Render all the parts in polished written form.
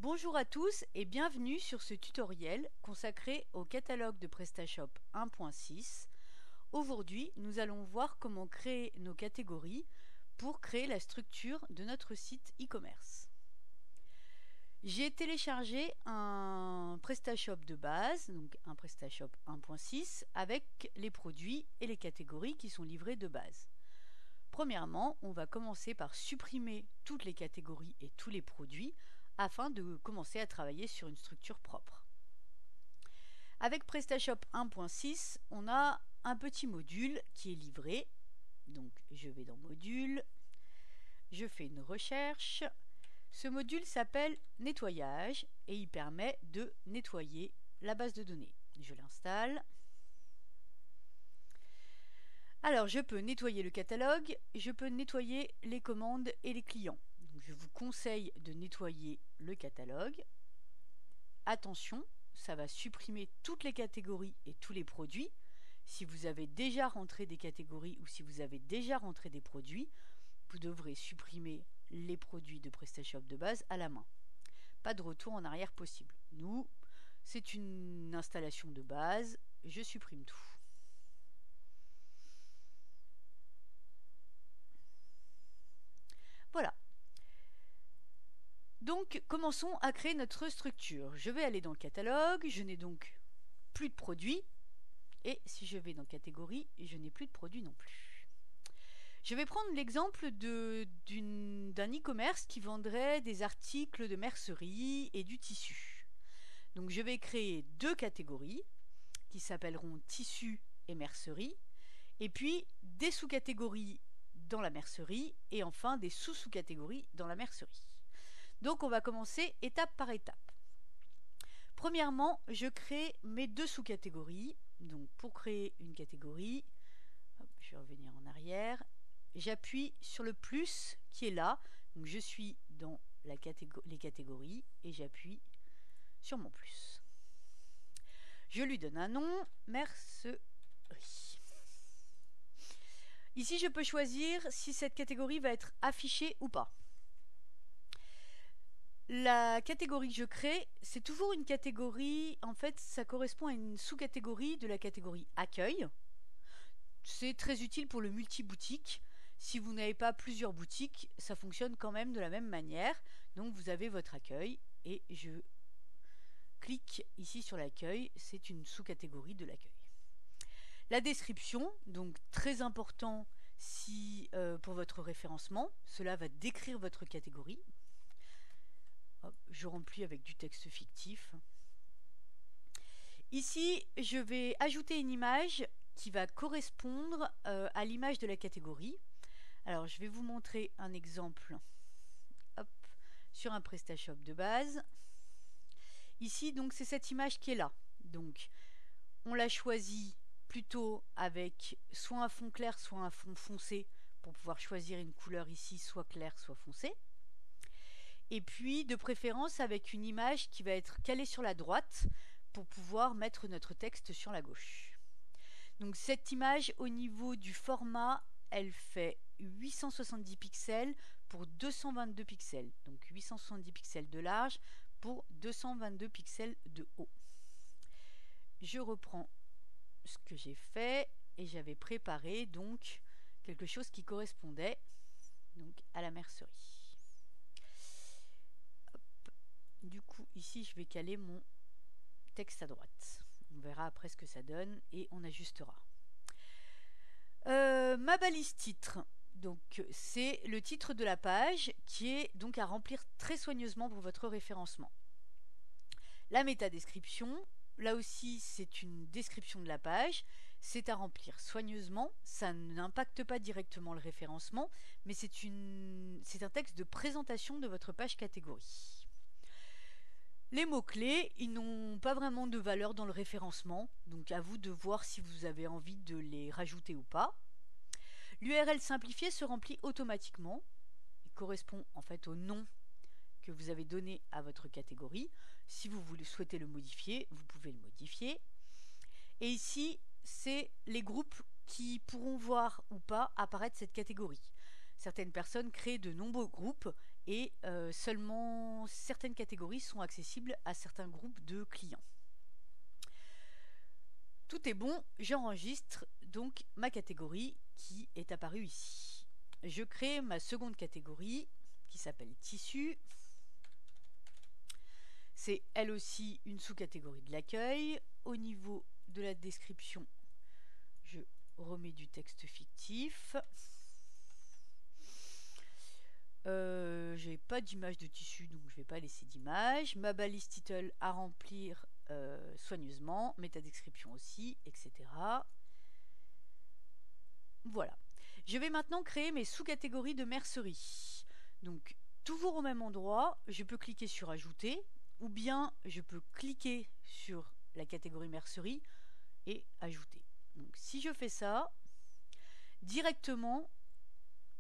Bonjour à tous et bienvenue sur ce tutoriel consacré au catalogue de PrestaShop 1.6. Aujourd'hui, nous allons voir comment créer nos catégories pour créer la structure de notre site e-commerce. J'ai téléchargé un PrestaShop de base, donc un PrestaShop 1.6, avec les produits et les catégories qui sont livrés de base. Premièrement, on va commencer par supprimer toutes les catégories et tous les produits afin de commencer à travailler sur une structure propre. Avec PrestaShop 1.6, on a un petit module qui est livré. Donc je vais dans Module, je fais une recherche. Ce module s'appelle Nettoyage et il permet de nettoyer la base de données. Je l'installe. Alors je peux nettoyer le catalogue, je peux nettoyer les commandes et les clients. Donc, je vous conseille de nettoyer le catalogue. Attention, ça va supprimer toutes les catégories et tous les produits. Si vous avez déjà rentré des catégories ou si vous avez déjà rentré des produits, vous devrez supprimer les produits de PrestaShop de base à la main. Pas de retour en arrière possible. Nous, c'est une installation de base, je supprime tout. Voilà. Donc, commençons à créer notre structure. Je vais aller dans le catalogue, je n'ai donc plus de produits. Et si je vais dans catégorie, je n'ai plus de produits non plus. Je vais prendre l'exemple d'un e-commerce qui vendrait des articles de mercerie et du tissu. Donc, je vais créer deux catégories qui s'appelleront tissu et mercerie. Et puis, des sous-catégories dans la mercerie et enfin des sous-sous-catégories dans la mercerie. Donc on va commencer étape par étape. Premièrement, je crée mes deux sous-catégories. Donc pour créer une catégorie, je vais revenir en arrière, j'appuie sur le plus qui est là. Donc je suis dans les catégories et j'appuie sur mon plus. Je lui donne un nom, mercerie. Ici, je peux choisir si cette catégorie va être affichée ou pas. La catégorie que je crée, c'est toujours une catégorie, en fait, ça correspond à une sous-catégorie de la catégorie accueil. C'est très utile pour le multi-boutique. Si vous n'avez pas plusieurs boutiques, ça fonctionne quand même de la même manière. Donc vous avez votre accueil et je clique ici sur l'accueil, c'est une sous-catégorie de l'accueil. La description, donc très important pour votre référencement, cela va décrire votre catégorie. Je remplis avec du texte fictif. Ici, je vais ajouter une image qui va correspondre à l'image de la catégorie. Alors, je vais vous montrer un exemple sur un PrestaShop de base. Ici, donc, c'est cette image qui est là. Donc, on l'a choisie plutôt avec soit un fond clair, soit un fond foncé pour pouvoir choisir une couleur ici, soit claire, soit foncée. Et puis, de préférence, avec une image qui va être calée sur la droite pour pouvoir mettre notre texte sur la gauche. Donc, cette image, au niveau du format, elle fait 870 pixels pour 222 pixels. Donc, 870 pixels de large pour 222 pixels de haut. Je reprends ce que j'ai fait et j'avais préparé donc quelque chose qui correspondait donc à la mercerie. Du coup, ici, je vais caler mon texte à droite. On verra après ce que ça donne et on ajustera. Ma balise titre, donc c'est le titre de la page qui est donc à remplir très soigneusement pour votre référencement. La métadescription, là aussi, c'est une description de la page. C'est à remplir soigneusement. Ça n'impacte pas directement le référencement, mais c'est un texte de présentation de votre page catégorie. Les mots-clés, ils n'ont pas vraiment de valeur dans le référencement, donc à vous de voir si vous avez envie de les rajouter ou pas. L'URL simplifié se remplit automatiquement. Il correspond en fait au nom que vous avez donné à votre catégorie. Si vous souhaitez le modifier, vous pouvez le modifier. Et ici, c'est les groupes qui pourront voir ou pas apparaître cette catégorie. Certaines personnes créent de nombreux groupes et seulement certaines catégories sont accessibles à certains groupes de clients. Tout est bon, j'enregistre donc ma catégorie qui est apparue ici. Je crée ma seconde catégorie qui s'appelle tissu. C'est elle aussi une sous-catégorie de l'accueil. Au niveau de la description, je remets du texte fictif. J'ai pas d'image de tissu, donc je vais pas laisser d'image. Ma balise title à remplir soigneusement, métadescription aussi, etc. Voilà. Je vais maintenant créer mes sous-catégories de mercerie. Donc, toujours au même endroit, je peux cliquer sur ajouter, ou bien je peux cliquer sur la catégorie mercerie et ajouter. Donc, si je fais ça, directement,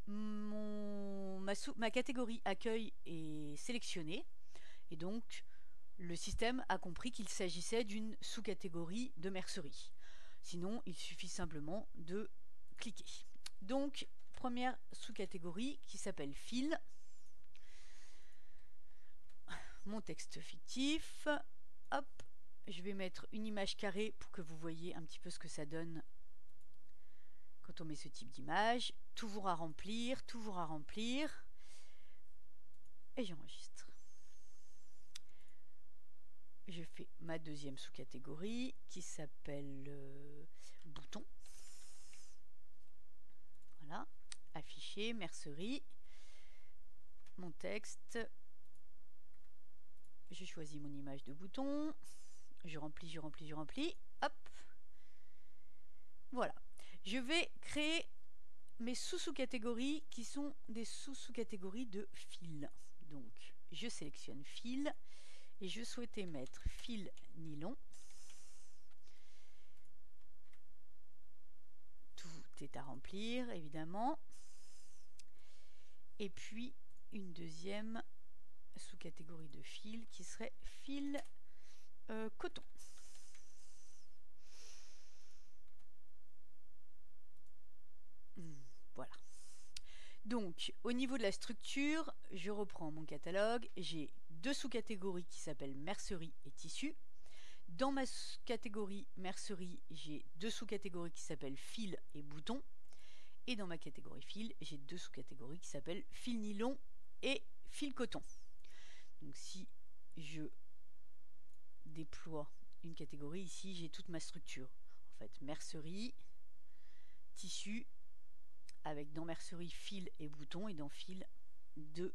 ma catégorie accueil est sélectionnée, et donc le système a compris qu'il s'agissait d'une sous-catégorie de mercerie. Sinon, il suffit simplement de cliquer. Donc, première sous-catégorie qui s'appelle fil. Mon texte fictif. Hop, je vais mettre une image carrée pour que vous voyez un petit peu ce que ça donne quand on met ce type d'image. Toujours à remplir, toujours à remplir. Et j'enregistre. Je fais ma deuxième sous-catégorie qui s'appelle bouton. Voilà, afficher, mercerie, mon texte. Je choisis mon image de bouton. Je remplis, je remplis, je remplis. Hop. Voilà. Je vais créer mes sous-catégories qui sont des sous-catégories de fil. Donc, je sélectionne fil et je souhaitais mettre fil nylon. Tout est à remplir, évidemment. Et puis, une deuxième sous-catégorie de fil qui serait fil coton. Voilà. Donc, au niveau de la structure, je reprends mon catalogue. J'ai deux sous-catégories qui s'appellent mercerie et tissu. Dans ma catégorie mercerie, j'ai deux sous-catégories qui s'appellent fil et bouton. Et dans ma catégorie fil, j'ai deux sous-catégories qui s'appellent fil nylon et fil coton. Donc si je déploie une catégorie, ici j'ai toute ma structure. En fait, mercerie, tissu, avec dans mercerie fil et bouton, et dans fil deux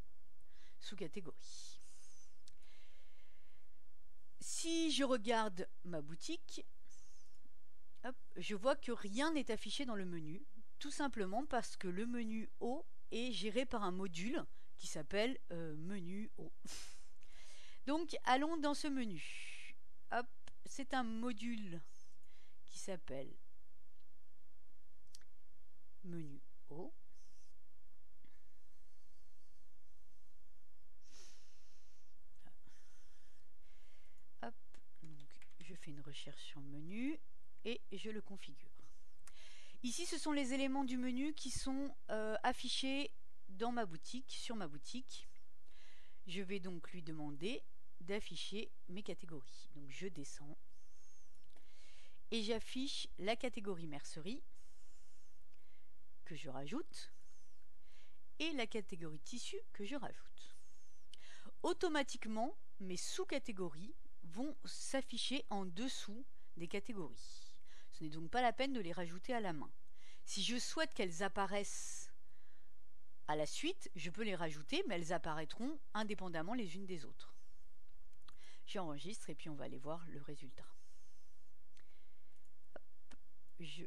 sous-catégories. Si je regarde ma boutique, hop, je vois que rien n'est affiché dans le menu, tout simplement parce que le menu haut est géré par un module qui s'appelle menu haut. Donc allons dans ce menu. Hop, c'est un module qui s'appelle menu haut. Hop, donc je fais une recherche sur menu et je le configure. Ici, ce sont les éléments du menu qui sont affichés dans ma boutique, sur ma boutique. Je vais donc lui demander d'afficher mes catégories. Donc je descends et j'affiche la catégorie mercerie que je rajoute et la catégorie tissu que je rajoute. Automatiquement, mes sous-catégories vont s'afficher en dessous des catégories. Ce n'est donc pas la peine de les rajouter à la main. Si je souhaite qu'elles apparaissent à la suite, je peux les rajouter, mais elles apparaîtront indépendamment les unes des autres. J'enregistre et puis on va aller voir le résultat. Hop, je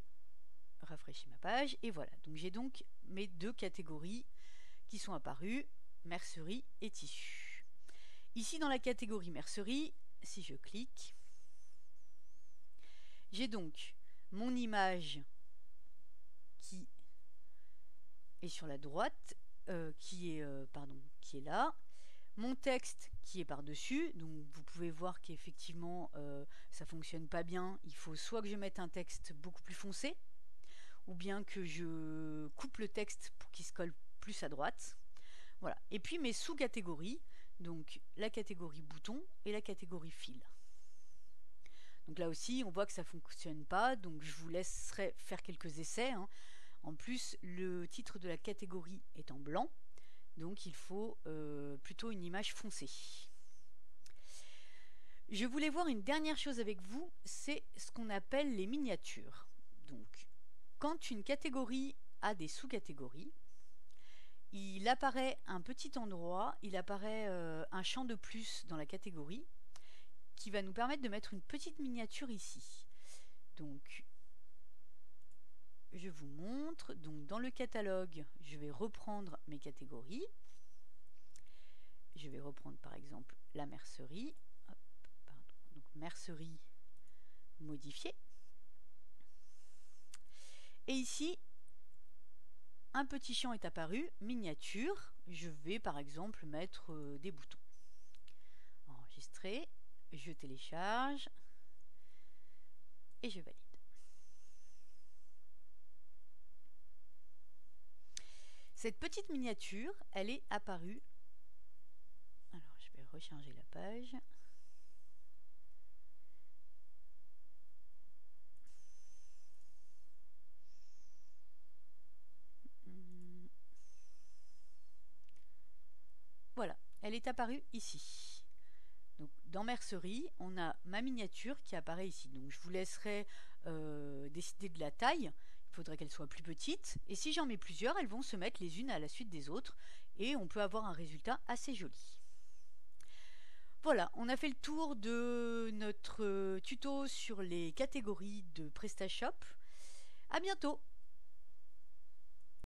rafraîchis ma page et voilà. Donc j'ai donc mes deux catégories qui sont apparues, mercerie et tissu. Ici dans la catégorie mercerie, si je clique, j'ai donc mon image qui est sur la droite, qui est là, mon texte qui est par-dessus. Donc vous pouvez voir qu'effectivement ça fonctionne pas bien. Il faut soit que je mette un texte beaucoup plus foncé, ou bien que je coupe le texte pour qu'il se colle plus à droite. Voilà. Et puis mes sous-catégories, donc la catégorie bouton et la catégorie fil. Donc là aussi, on voit que ça ne fonctionne pas, donc je vous laisserai faire quelques essais. Hein. En plus, le titre de la catégorie est en blanc, donc il faut plutôt une image foncée. Je voulais voir une dernière chose avec vous, c'est ce qu'on appelle les miniatures. Donc, quand une catégorie a des sous-catégories, il apparaît un petit endroit, il apparaît un champ de plus dans la catégorie qui va nous permettre de mettre une petite miniature ici. Donc, je vous montre. Donc, dans le catalogue, je vais reprendre mes catégories. Je vais reprendre par exemple la mercerie. Hop, pardon. Donc, mercerie modifiée. Et ici, un petit champ est apparu, miniature. Je vais par exemple mettre des boutons. Enregistrer, je télécharge et je valide. Cette petite miniature, elle est apparue. Alors, je vais recharger la page. Voilà, elle est apparue ici. Donc, dans mercerie, on a ma miniature qui apparaît ici. Donc, je vous laisserai décider de la taille. Il faudrait qu'elle soit plus petite. Et si j'en mets plusieurs, elles vont se mettre les unes à la suite des autres. Et on peut avoir un résultat assez joli. Voilà, on a fait le tour de notre tuto sur les catégories de PrestaShop. À bientôt!